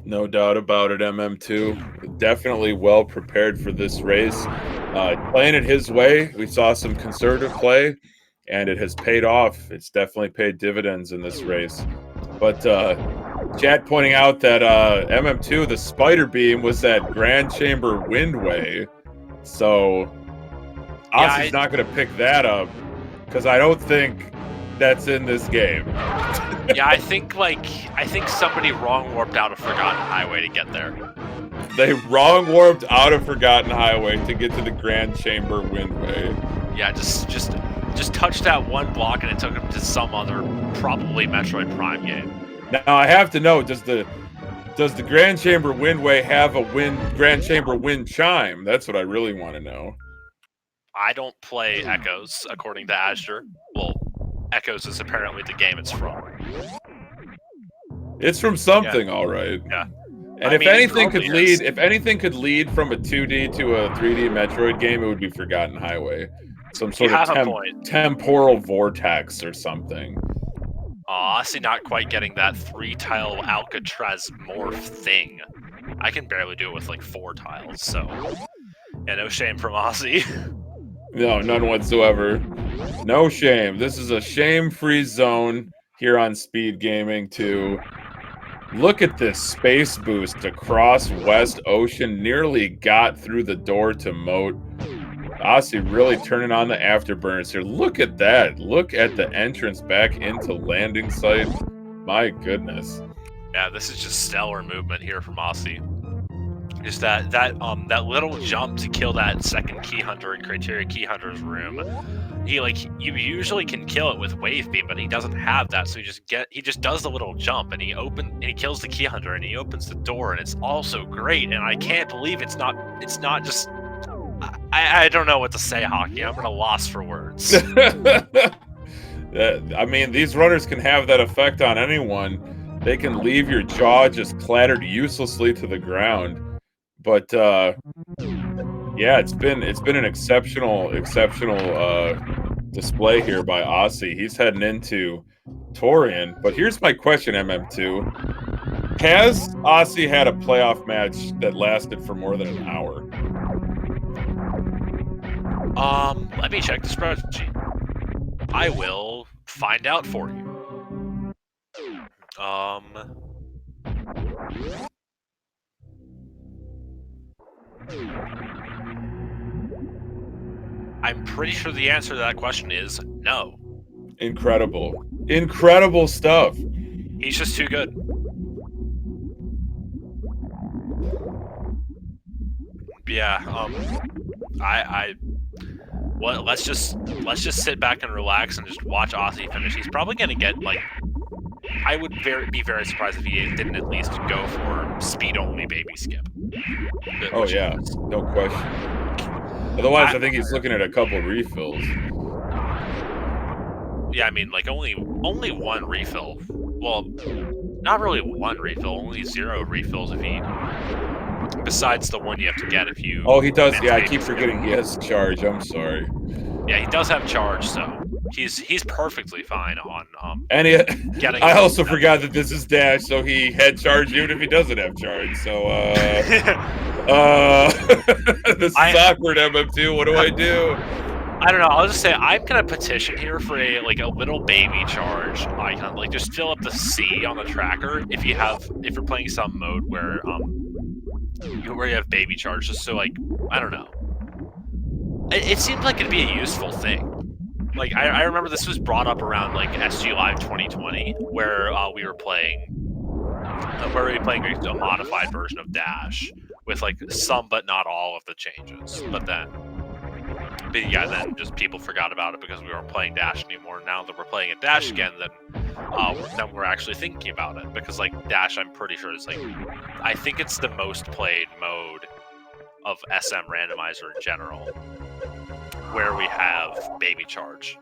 No doubt about it, MM2. Definitely well prepared for this race. Playing it his way, we saw some conservative play, and it has paid off. It's definitely paid dividends in this race. But Chad pointing out that MM2, the spider beam was that Grand Chamber Windway. So Aussie's not going to pick that up, because I don't think that's in this game. Yeah, I think somebody wrong warped out a Forgotten Highway to get there. They wrong warped out of Forgotten Highway to get to the Grand Chamber Windway. Yeah, just touched that one block and it took him to some other, probably Metroid Prime game. Now I have to know, does the Grand Chamber Windway have a Grand Chamber wind chime? That's what I really want to know. I don't play Echoes, according to Azure. Well, Echoes is apparently the game it's from. It's from something, all right. Yeah. And if anything could lead from a 2D to a 3D Metroid game, it would be Forgotten Highway. Some sort of temporal vortex or something. Honestly, not quite getting that 3-tile Alcatraz morph thing. I can barely do it with like 4 tiles, so yeah, no shame from Aussie. No, none whatsoever. No shame. This is a shame-free zone here on Speed Gaming 2. Look at this space boost across West Ocean. Nearly got through the door to Moat. Aussie really turning on the afterburners here. Look at that. Look at the entrance back into landing site. My goodness. Yeah, this is just stellar movement here from Aussie. Just that little jump to kill that second Key Hunter in Criteria Key Hunter's room. You usually can kill it with Wave Beam, but he doesn't have that, so he just does the little jump and he kills the Key Hunter and he opens the door and it's also great, and I can't believe it's not just I don't know what to say, Hockey. I'm at a loss for words. I mean, these runners can have that effect on anyone. They can leave your jaw just clattered uselessly to the ground. But yeah, it's been an exceptional display here by Aussie. He's heading into Torian. But here's my question, MM2. Has Aussie had a playoff match that lasted for more than an hour? Let me check the spreadsheet. I will find out for you. I'm pretty sure the answer to that question is no. Incredible. Incredible stuff. He's just too good. Yeah, let's just sit back and relax and just watch Aussie finish. He's probably gonna get, like, I would be very surprised if he didn't at least go for speed-only baby skip. Oh yeah, no question. Otherwise, I think he's looking at a couple refills. Yeah, I mean, like, only one refill. Well, not really one refill, only 0 refills if he... Besides the one you have to get if you... Oh, he does. Yeah, I keep forgetting he has charge. I'm sorry. Yeah, he does have charge, so he's perfectly fine on and getting... I also forgot that this is Dash, so he had charge even if he doesn't have charge. So this is awkward, MM2. What do I do? I don't know. I'll just say I'm gonna petition here for a little baby charge icon. Like, just fill up the C on the tracker if you're playing some mode where you have baby charge, just so, like, I don't know. It seems like it'd be a useful thing. Like, I remember this was brought up around, like, SG Live 2020, where we were playing a modified version of Dash with, like, some but not all of the changes. But then just people forgot about it because we weren't playing Dash anymore. Now that we're playing a Dash again, then we're actually thinking about it, because, like, Dash, I'm pretty sure is, like, I think it's the most played mode of SM Randomizer in general, where we have baby charge.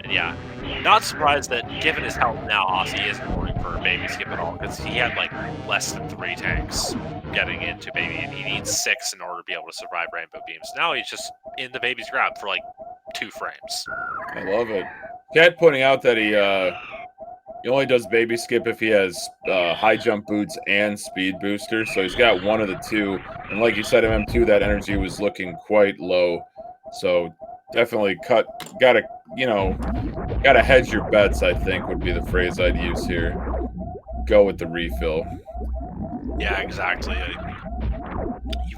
And yeah, not surprised that, given his health now, Aussie isn't going for a baby skip at all, because he had, like, less than 3 tanks getting into baby, and he needs 6 in order to be able to survive rainbow beams. Now he's just in the baby's grab for, like, 2 frames. I love it. Cat pointing out that he only does baby skip if he has high jump boots and speed booster, so he's got one of the two. And like you said, MM2, that energy was looking quite low. So definitely gotta hedge your bets, I think would be the phrase I'd use here. Go with the refill. Yeah, exactly. You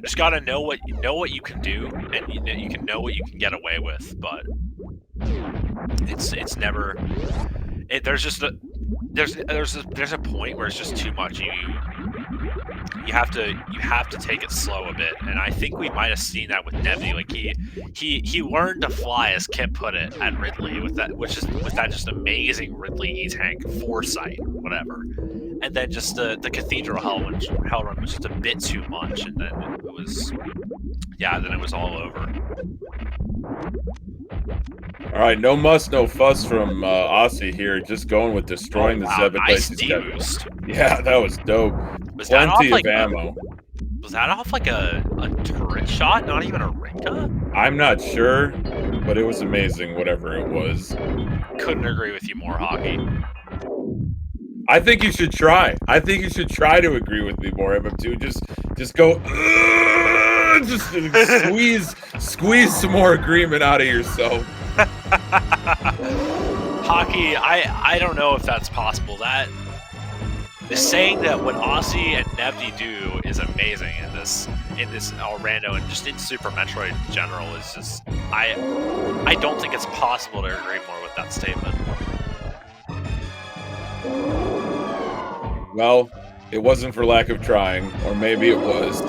just gotta know what you can do, and you can know what you can get away with, but it's never. There's a point where it's just too much. you have to take it slow a bit, and I think we might have seen that with Nevy. Like he learned to fly, as Kip put it, at Ridley with that just amazing Ridley E-Tank foresight, whatever. And then just the Cathedral Hell Run was just a bit too much, and then it was all over. All right, no muss, no fuss from Aussie here. Just going with destroying the Zebedee. Nice D-boost. Yeah, that was dope. Plenty of ammo. Was that off like a turret shot? Not even a Rinka? I'm not sure, but it was amazing, whatever it was. Couldn't agree with you more, Hockey. I think you should try. I think you should try to agree with me more, MM2. Just go, just squeeze some more agreement out of yourself. Hockey, I don't know if that's possible. That saying that what Aussie and Nevy do is amazing in this Rando and just in Super Metroid in general is just I don't think it's possible to agree more with that statement. Well, it wasn't for lack of trying, or maybe it was.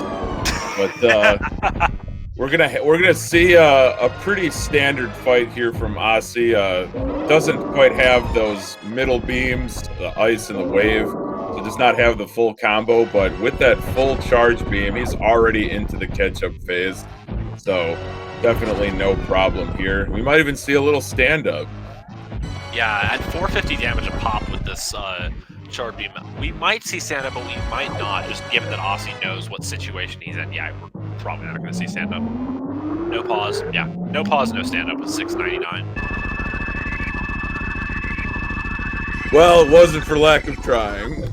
But we're gonna see a pretty standard fight here from Aussie. Doesn't quite have those middle beams, the ice and the wave. So does not have the full combo, but with that full charge beam, he's already into the catch-up phase. So definitely no problem here. We might even see a little stand-up. Yeah, at 450 damage a pop with this charge beam, we might see stand-up, but we might not, just given that Aussie knows what situation he's in. Yeah, we're probably not going to see stand-up. No pause. Yeah, no pause, no stand-up with 699. Well, it wasn't for lack of trying.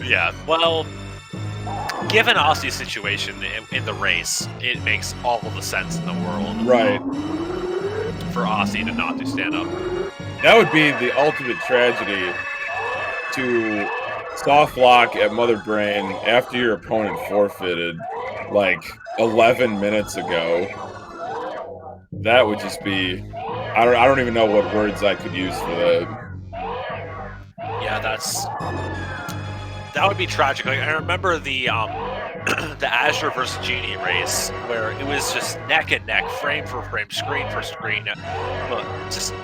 Yeah, well, given Aussie's situation in the race, it makes all of the sense in the world. Right. For Aussie to not do stand-up. That would be the ultimate tragedy to soft lock at Mother Brain after your opponent forfeited like 11 minutes ago. That would just be... I don't even know what words I could use for that. Yeah, that would be tragic. Like, I remember the the Azure versus Genie race where it was just neck and neck, frame for frame, screen for screen, but just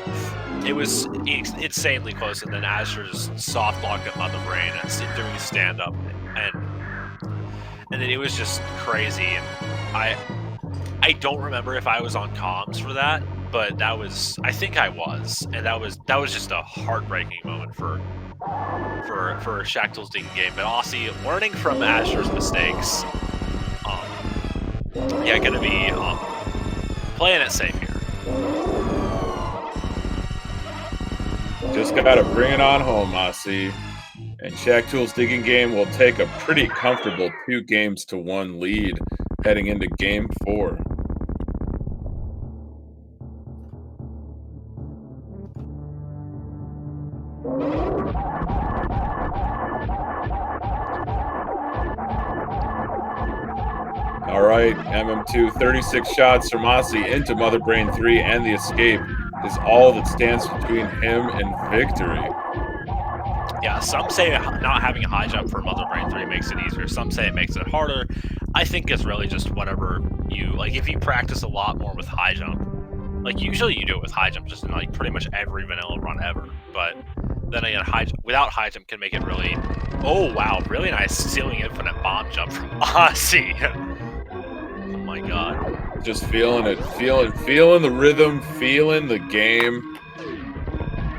it was insanely close. And then Azure just soft locked him on the brain and doing stand up, and then it was just crazy. And I don't remember if I was on comms for that, but I think I was, and that was just a heartbreaking moment for Shaktool's digging game. But Aussie learning from Azure's mistakes, yeah, gonna be playing it safe here. Just gotta bring it on home, Aussie. And Shaktool's digging game will take a pretty comfortable 2-1 lead heading into Game 4. All right, MM2, 36 shots from Aussie into Mother Brain 3, and the escape is all that stands between him and victory. Yeah, some say not having a high jump for Mother Brain 3 makes it easier. Some say it makes it harder. I think it's really just whatever you like. If you practice a lot more with high jump, like usually you do it with high jump just in like pretty much every vanilla run ever. But then again, without high jump can make it really. Oh wow, really nice ceiling infinite bomb jump from Aussie. Oh my god. Just feeling it, feeling the rhythm, feeling the game.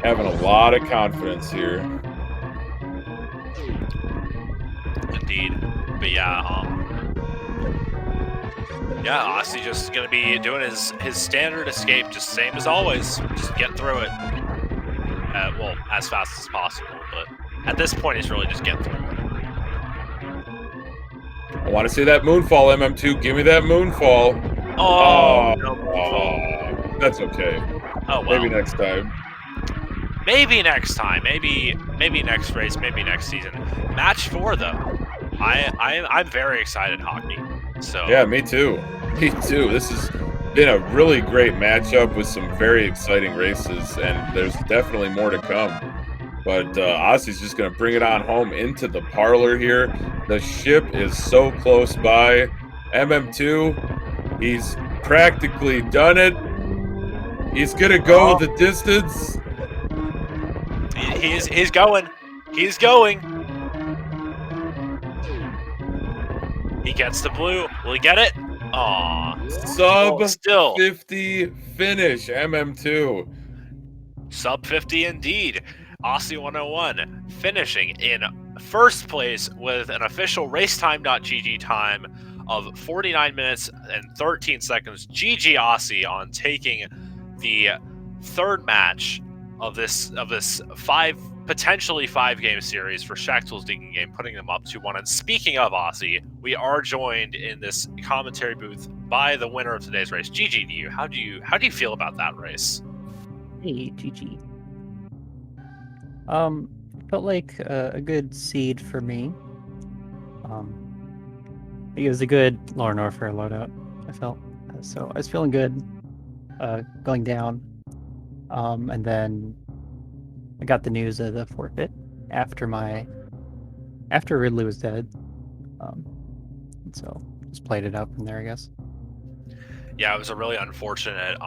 Having a lot of confidence here. Indeed. But yeah, Aussie just gonna be doing his standard escape, just same as always. Just get through it. Well, as fast as possible, but at this point, it's really just get through it. I want to see that moonfall, MM2. Give me that moonfall. Oh, no moonfall. That's okay. Oh, well. Maybe next time. Maybe next time. Maybe next race. Maybe next season. Match 4, though. I'm very excited, Hockey. So yeah, me too. Me too. This has been a really great matchup with some very exciting races, and there's definitely more to come. But Ossie's just going to bring it on home into the parlor here. The ship is so close by. MM2, he's practically done it. He's going to go the distance. He's going. He's going. He gets the blue. Will he get it? Aw. Sub Still. 50 finish, MM2. Sub 50 indeed. Aussie 101 finishing in first place with an official racetime.gg time of 49 minutes and 13 seconds. GG Aussie on taking the third match of this potentially five game series for Shaktool's digging game, putting them up 2-1. And speaking of Aussie, we are joined in this commentary booth by the winner of today's race. GG to you. How do you feel about that race? Hey, GG. Felt like a good seed for me. It was a good Lore Norfair loadout, I felt. So I was feeling good going down. And then I got the news of the forfeit after Ridley was dead. And so just played it out from there, I guess. Yeah, it was a really unfortunate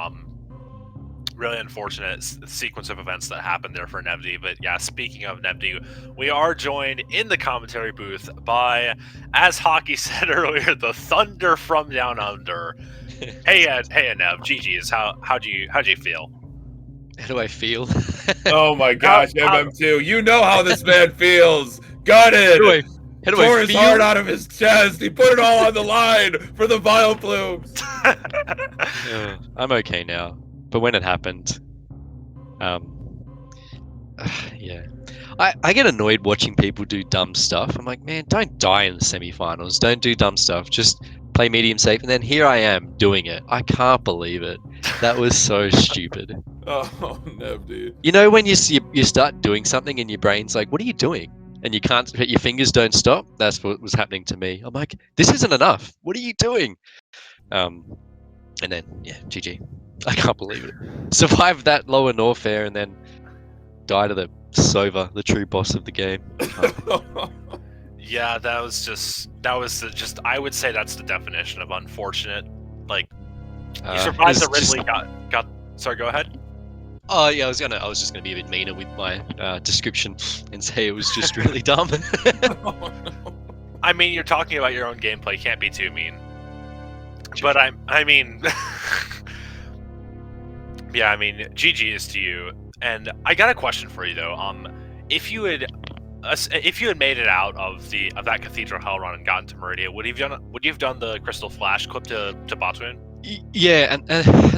sequence of events that happened there for Nevdi. But yeah, speaking of Nevdi, we are joined in the commentary booth by, as Hockey said earlier, the Thunder from Down Under. hey, Nev, GG's. How do you feel? How do I feel? Oh my gosh, MM2, you know how this man feels. Gutted. How do Tore I his feel? heart out of his chest. He put it all on the line for the Vileplumes. I'm okay now, but when it happened, yeah, I get annoyed watching people do dumb stuff. I'm like, man, don't die in the semifinals. Don't do dumb stuff. Just play medium safe. And then here I am doing it. I can't believe it. That was so stupid. Oh, Nev, dude. You know when you start doing something and your brain's like, what are you doing? And you can't, your fingers don't stop. That's what was happening to me. I'm like, this isn't enough. What are you doing? And then, yeah, GG. I can't believe it. Survived that lower Norfair and then die to the Sova, the true boss of the game. Yeah, that was just I would say that's the definition of unfortunate. Like, you survived the Ridley got. Sorry, go ahead. Oh yeah, I was just gonna be a bit meaner with my description and say it was just really dumb. I mean, you're talking about your own gameplay. Can't be too mean. But I mean, yeah, I mean, GG is to you. And I got a question for you though. If you had made it out of that Cathedral Hell run and gotten to Meridia, would you have done the Crystal Flash clip to Botwin? Yeah, and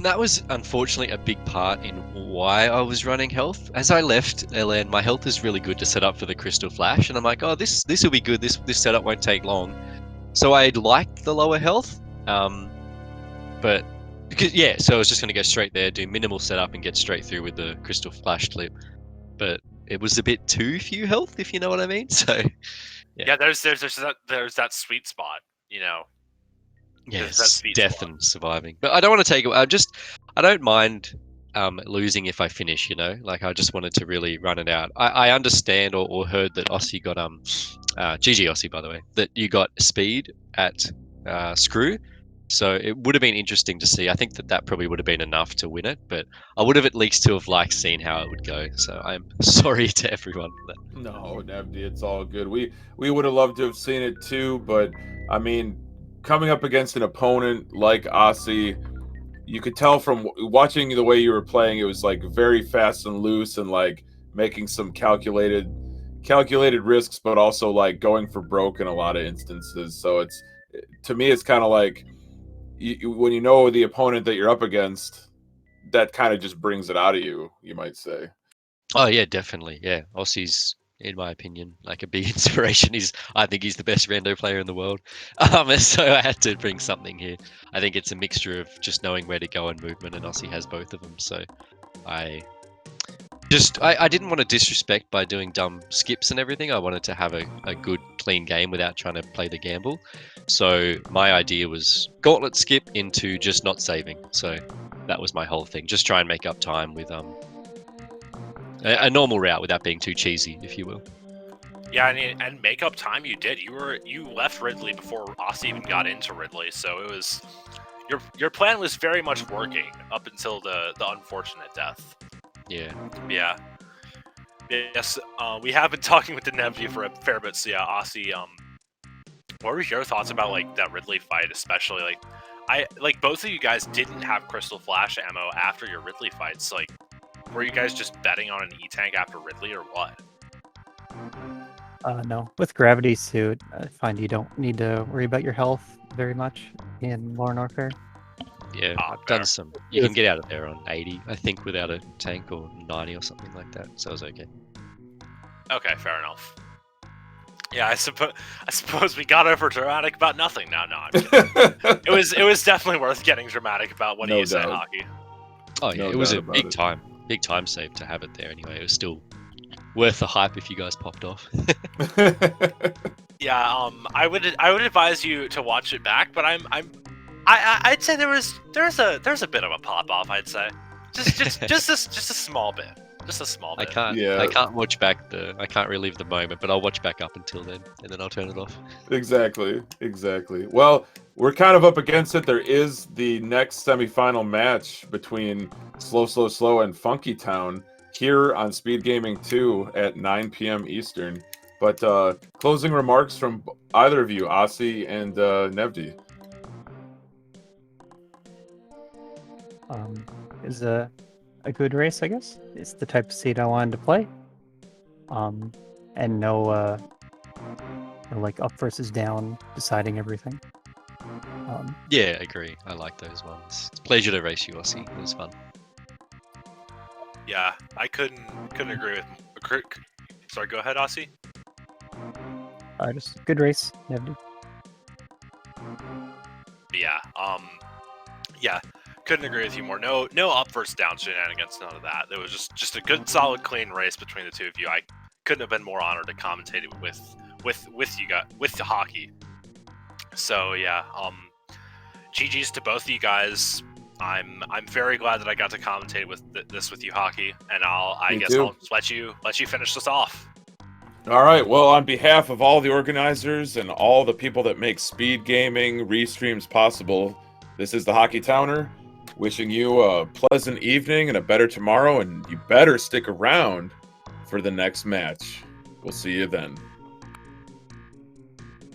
that was unfortunately a big part in why I was running health. As I left LN, my health is really good to set up for the Crystal Flash, and I'm like, oh, this will be good. This setup won't take long. So I liked the lower health, but so I was just going to go straight there, do minimal setup, and get straight through with the Crystal Flash clip. But it was a bit too few health, if you know what I mean. So yeah, there's that sweet spot, you know. Yes, death and surviving. But I don't want to take it. I don't mind losing if I finish. You know, like I just wanted to really run it out. I understand or heard that Aussie got GG Aussie, by the way, that you got speed at Screw. So it would have been interesting to see. I think that probably would have been enough to win it, but I would have at least to have seen how it would go. So I'm sorry to everyone for that. No, Nevdi, it's all good. We would have loved to have seen it too, but I mean, coming up against an opponent like Aussie, you could tell from watching the way you were playing, it was like very fast and loose and like making some calculated risks, but also like going for broke in a lot of instances. So to me, it's kind of like when you know the opponent that you're up against, that kind of just brings it out of you, you might say. Oh yeah, definitely. Yeah, Aussie's, in my opinion, like a big inspiration. I think he's the best Rando player in the world. So I had to bring something here. I think it's a mixture of just knowing where to go and movement, and Aussie has both of them. So I didn't want to disrespect by doing dumb skips and everything. I wanted to have a good, clean game without trying to play the gamble. So my idea was gauntlet skip into just not saving. So that was my whole thing. Just try and make up time with A normal route without being too cheesy, if you will. Yeah, and make up time you did. You left Ridley before Aussie even got into Ridley, so it was your plan was very much working up until the unfortunate death. Yeah. Yeah. Yes. We have been talking with the Nevy for a fair bit. So yeah, Aussie. What were your thoughts about like that Ridley fight, especially like both of you guys didn't have Crystal Flash ammo after your Ridley fights. Like, were you guys just betting on an E tank after Ridley or what? No. With Gravity Suit, I find you don't need to worry about your health very much in Lore Norfair. Yeah, Ah, I've fair. done some. You can get out of there on 80, I think, without a tank, or 90 or something like that. So it was okay. Okay, fair enough. Yeah, I suppose we got over dramatic about nothing. No, I'm kidding. It was definitely worth getting dramatic about. What do No you say, doubt. Hockey? Oh yeah, No it was doubt a about big time save to have it there. Anyway, it was still worth the hype if you guys popped off. Yeah, I would advise you to watch it back, but I'd say there's a bit of a pop off. I'd say just a small bit, just a small bit. Yeah. I can't watch back I can't relive the moment, but I'll watch back up until then, and then I'll turn it off. Exactly. Well, we're kind of up against it. There is the next semifinal match between Slow and Funky Town here on Speed Gaming 2 at 9 p.m. Eastern. But closing remarks from either of you, Aussie and Nevdi. Is a good race, I guess. It's the type of seed I wanted to play. And no like up versus down deciding everything. Yeah, I agree. I like those ones. It's a pleasure to race you, Aussie. It was fun. Yeah, I couldn't agree with. Sorry, go ahead, Aussie. Just good race, Nevdi. But yeah, couldn't agree with you more. No up versus down shenanigans, none of that. There was just a good, solid, clean race between the two of you. I couldn't have been more honored to commentate it with you guys, with the Hockey. So yeah, GG's to both of you guys. I'm very glad that I got to commentate with this with you, Hockey, and I guess I'll let you finish this off. All right. Well, on behalf of all the organizers and all the people that make speed gaming restreams possible, this is the Hockey Towner, wishing you a pleasant evening and a better tomorrow, and you better stick around for the next match. We'll see you then.